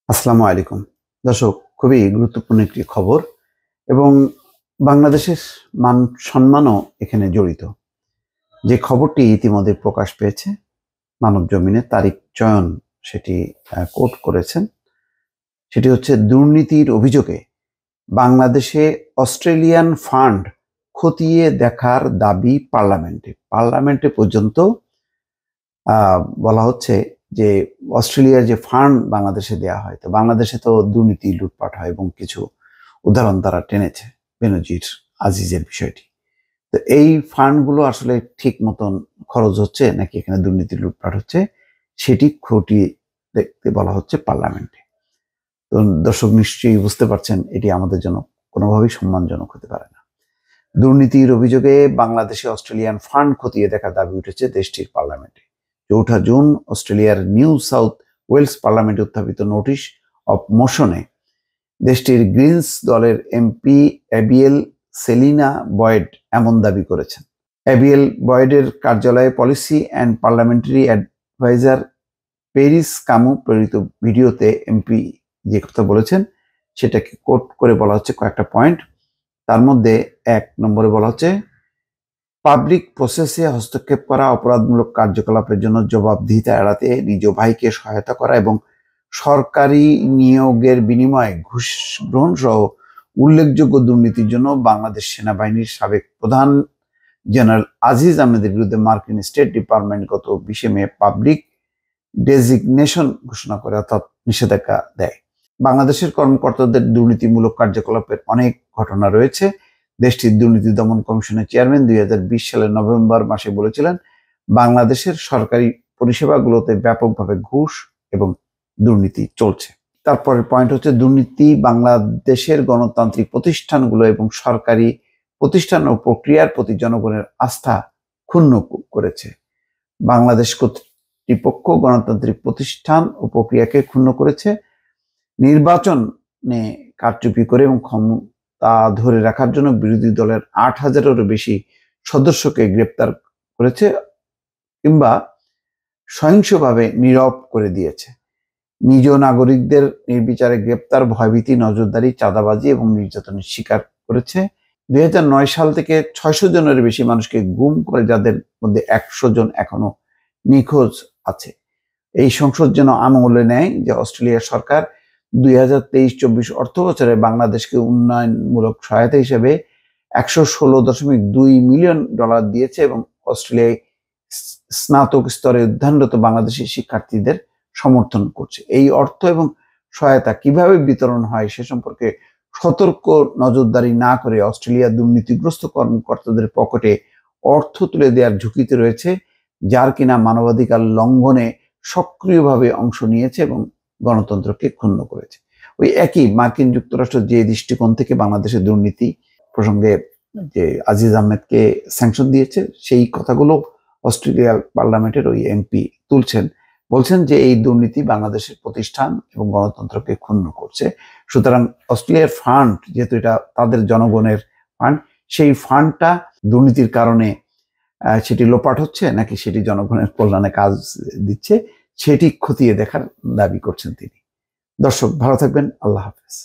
আসসালামু আলাইকুম। দর্শক, খুবই গুরুত্বপূর্ণ একটি খবর এবং বাংলাদেশের মান সম্মানও এখানে জড়িত। যে খবরটি ইতিমধ্যে প্রকাশ পেয়েছে মানবজমিনে, তারিক চয়ন সেটি কোট করেছেন। সেটি হচ্ছে দুর্নীতির অভিযোগে বাংলাদেশে অস্ট্রেলিয়ান ফান্ড খতিয়ে দেখার দাবি পার্লামেন্টে পর্যন্ত বলা হচ্ছে যে অস্ট্রেলিয়ার যে ফান্ড বাংলাদেশে দেয়া হয়, তো বাংলাদেশে তো দুর্নীতি লুটপাট হয় এবং কিছু উদাহরণ তারা টেনেছে বেনজির আজিজের বিষয়টি। তো এই ফান্ডগুলো আসলে ঠিক মতন খরচ হচ্ছে নাকি এখানে দুর্নীতি লুটপাট হচ্ছে সেটি খতিয়ে দেখতে বলা হচ্ছে পার্লামেন্টে। তো দর্শক নিশ্চয়ই বুঝতে পারছেন এটি আমাদের জন্য কোনোভাবেই সম্মানজনক হতে পারে না। দুর্নীতির অভিযোগে বাংলাদেশে অস্ট্রেলিয়ান ফান্ড খতিয়ে দেখার দাবি উঠেছে দেশটির পার্লামেন্টে। ৪ জুন অস্ট্রেলিয়ার নিউ সাউথ ওয়েলস পার্লামেন্টে উত্থাপিত নোটিশ অব মোশনে দেশটির গ্রিনস দলের এমপি অ্যাবিয়েল সেলিনা বয়েড এমন দাবি করেছেন। অ্যাবিয়েল বয়েডের কার্যালয়ে পলিসি অ্যান্ড পার্লামেন্টারি অ্যাডভাইজার পেরিস কামু প্রেরিত ভিডিওতে এমপি যে কথা বলেছেন সেটাকে কোট করে বলা হচ্ছে কয়েকটা পয়েন্ট। তার মধ্যে ১ নম্বরে বলা হচ্ছে, পাবলিক প্রসেসে হস্তক্ষেপ করা, অপরাধমূলক কার্যকলাপের জন্য জবাবদিহিতা এড়াতে নিজ ভাইকে সহায়তা করা এবং সরকারি নিয়োগের বিনিময়ে ঘুষ গ্রহণ সহ উল্লেখযোগ্য দুর্নীতির জন্য বাংলাদেশ সেনাবাহিনীর সাবেক প্রধান জেনারেল আজিজ আহমেদের বিরুদ্ধে মার্কিন স্টেট ডিপার্টমেন্ট গত ২০ মে পাবলিক ডেজিগনেশন ঘোষণা করে, অর্থাৎ নিষেধাজ্ঞা দেয়। বাংলাদেশের কর্মকর্তাদের দুর্নীতিমূলক কার্যকলাপের অনেক ঘটনা রয়েছে। দেশটির দুর্নীতি দমন কমিশনের চেয়ারম্যান ২০২০ সালের নভেম্বর মাসে বলেছিলেন, বাংলাদেশের সরকারি পরিষেবাগুলোতে ব্যাপকভাবে ঘুষ এবং দুর্নীতি চলছে। তারপরের পয়েন্ট হচ্ছে, দুর্নীতি বাংলাদেশের গণতান্ত্রিক প্রতিষ্ঠানগুলো এবং সরকারি প্রতিষ্ঠান ও প্রক্রিয়ার প্রতি জনগণের আস্থা ক্ষুণ্ণ করেছে। বাংলাদেশ কর্তৃপক্ষ গণতান্ত্রিক প্রতিষ্ঠান ও প্রক্রিয়াকে ক্ষুণ্ণ করেছে, নির্বাচনে কারচুপি করে এবং ক্ষমতা ধরে রাখার জন্য বিরোধী দলের ৮,০০০-এরও বেশি সদস্যকে গ্রেপ্তার করেছে কিংবা সহিংসভাবে নীরব করে দিয়েছে। নিজ নাগরিকদের নির্বিচারে গ্রেপ্তার, ভয়ভীতি, নজরদারি, চাঁদাবাজি এবং নির্যাতনের শিকার করেছে। ২০০৯ সাল থেকে ৬০০ জনের বেশি মানুষকে গুম করে, যাদের মধ্যে ১০০ জন এখনো নিখোঁজ আছে। এই সংসদ যেন আমলে নেয় যে অস্ট্রেলিয়ার সরকার ২০২৩-২৪ অর্থ বছরে বাংলাদেশকে উন্নয়নমূলক সহায়তা হিসেবে $১১৬.২ মিলিয়ন দিয়েছে এবং অস্ট্রেলিয়ায় স্নাতক স্তরে অধ্যয়নরত বাংলাদেশি শিক্ষার্থীদের সমর্থন করছে। এই অর্থ এবং সহায়তা কিভাবে বিতরণ হয় সে সম্পর্কে সতর্ক নজরদারি না করে অস্ট্রেলিয়া দুর্নীতিগ্রস্ত কর্মকর্তাদের পকেটে অর্থ তুলে দেওয়ার ঝুঁকিতে রয়েছে, যার কিনা মানবাধিকার লঙ্ঘনে সক্রিয়ভাবে অংশ নিয়েছে এবং গণতন্ত্রকে ক্ষুণ্ণ করেছে। ওই একই মার্কিন যুক্তরাষ্ট্র যে দৃষ্টিকোণ থেকে বাংলাদেশের দুর্নীতি প্রসঙ্গে যে আজিজ আহমেদকে স্যাংশন দিয়েছে, সেই কথাগুলো অস্ট্রেলিয়ার পার্লামেন্টের ওই এমপি তুলছেন, বলছেন যে এই দুর্নীতি বাংলাদেশের প্রতিষ্ঠান এবং গণতন্ত্রকে ক্ষুণ্ণ করছে। সুতরাং অস্ট্রেলিয়ার ফান্ড, যেহেতু এটা তাদের জনগণের ফান্ড, সেই ফান্ডটা দুর্নীতির কারণে সেটি লোপাট হচ্ছে নাকি সেটি জনগণের কল্যাণে কাজ দিচ্ছে, সেটি খতিয়ে দেখার দাবি করছেন তিনি। দর্শক, ভালো থাকবেন। আল্লাহ হাফেজ।